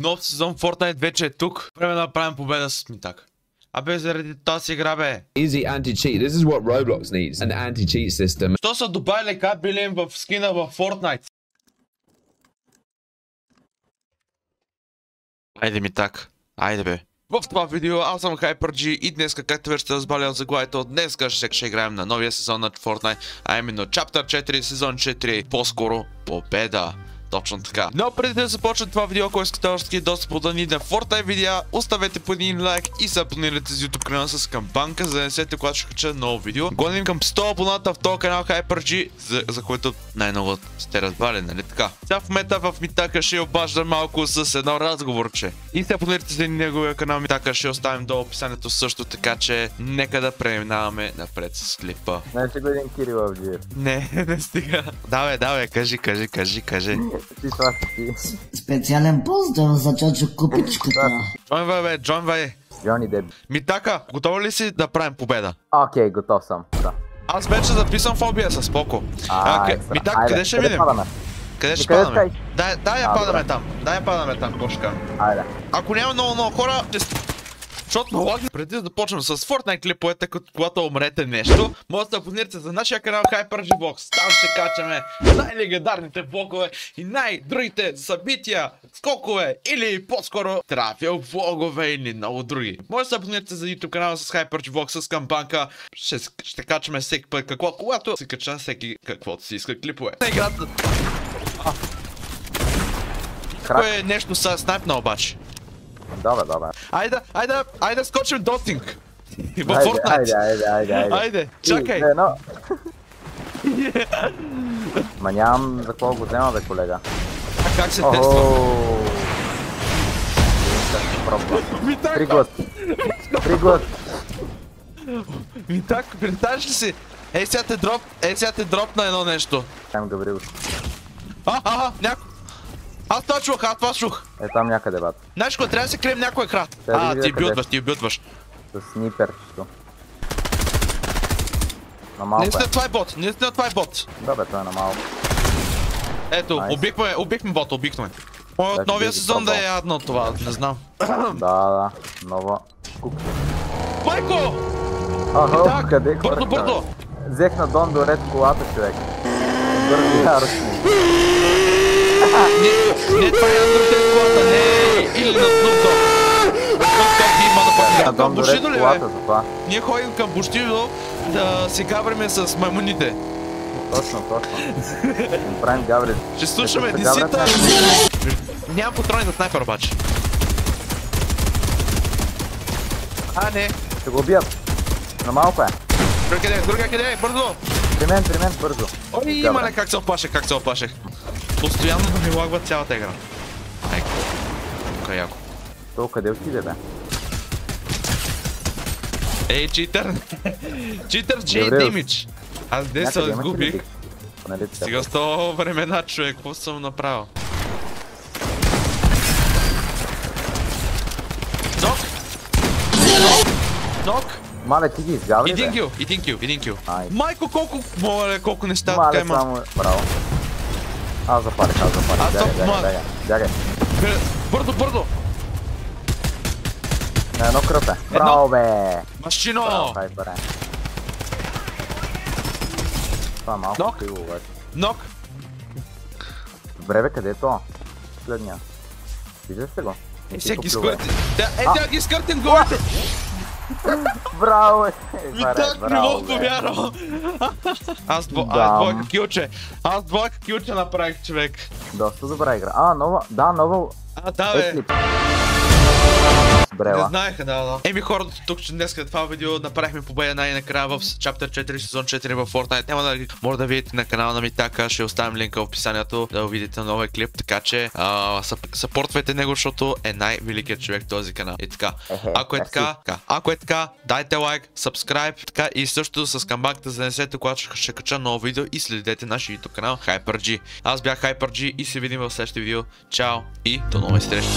Нов сезон Fortnite вече е тук. Време да направим победа с Митак. Абе, заради тази игра, бе. Easy anti-cheat. This is what Roblox needs. An anti-cheat system. Що са добавили кабелин в скина в Fortnite? Айде, Митак. Айде, бе. В това видео аз съм HyperG и днес, както вече сте разбрали от заглавието, днес ще играем на новия сезон на Fortnite, а именно Chapter 4, сезон 4, по-скоро победа. Точно така. Но преди да започне това видео, ако искате още доста подани на Fortnite видеа, оставете по един лайк и се абонирайте за YouTube канала с камбанка, за да не сете, когато ще кача ново видео. Гоним към 100 абоната в този канал HyperG, за което най-много сте разбрали, нали така? Сега в момента в Митака ще обажда малко с едно разговорче. И се абонирайте за неговия канал Митака, ще оставим до описанието също, така че нека да преминаваме напред с клипа. Не ще го един Кирил Авджиев. Не стига. Давай, кажи. Ти това си. Специален поздрав за Чачо Купичката. Джонвай. Джони Деб. Митака, готова ли си да правим победа? Окей, готов съм. Да. Аз вече записвам в OBS, споко. Митака, къде ще видим? Къде ще падаме? Дай я падаме там. Дай я падаме там, кошка. Айде. Ако няма много хора, защото налагам преди да започнем с Fortnite клиповете, когато умрете нещо, може да абонирате за нашия канал HyperG Vlogs. Там ще качаме най-легендарните влогове и най-другите събития, скокове или по-скоро трафил влогове или много други. Може да се абонирате за YouTube канала с HyperG Vlogs с камбанка. Ще качаме всеки път когато се кача всеки каквото си иска клипове. На играта. Кое е нещо са снайпна обаче? Добре. Айде скочим дотинг. В Fortnite. Айде, чакай. Ма нямам за какво го взема, бе, колега. А как се тества? Приглад. Митак, представяш ли си? Ей сега те дропна едно нещо. Там Габриел. Някой. Аз това чух. Е там някъде, бат. Знаеш какво, трябва да се крием някой храт. Ти билдваш. С сниперчето. На малко е. Наистина това е бот. Добре, той е на малко. Ето, убихме бота, убихме. От новия сезон да е ядно това, не знам. Да, нова кукля. Майко! Ага, къде? Бърдо! Взех на Дон до ред колата, човек. Бърдо яростни. Не, това е Андроид колата, не, или на Snoop Dogg. Бушидо ли, бе? Ние ходим към Бушидо да се гавриме с маймуните. Точно. Ще правим гаври. Ще слушаме десита. Нямам патрони за снайпер обаче. Не. Ще го убият. На малко е. Друга къде е, бързо. При мен, бързо. Ой, имале как се опашех. Постоянно да ми лагва цялата игра. Айко. Тука яко. То къде отиде, бе? Ей, читър! Читър, че демидж! Аз днес се изгубих. Сега с това времена, човек, какво съм направил? Нок! Мале, ти ги изгаври, бе? Един кил. Майко, колко неща така има. Мале, само... Браво. Аз запалих. Бягай. Бързо! Едно кръпе. Браво, бе! Машино! Това е малко криво, бе. Нок! Добре, бе, къде е то? Следния. Виждаш ли го? Сега ги скъртим. Тя ги скъртим горите! Браво, бе! Митак, не мога повярвам! Аз двойка килче направих, човек. Доста добра игра. Нова... Да, бе. Не знаеха, да. Еми хората тук, че днес това видео направихме победа най-накрая в Chapter 4, сезон 4 в Fortnite. Няма да може да видите на канала на Митака, ще оставим линка в описанието да видите новия клип, така че съпортвайте него, защото е най-великият човек в този канал. И така, ако е така, дайте лайк, subscribe, така и също с камбанката за несете, когато ще кача ново видео и следете нашия YouTube канал HyperG. Аз бях HyperG и се видим в следващото видео. Чао и до нови срещи!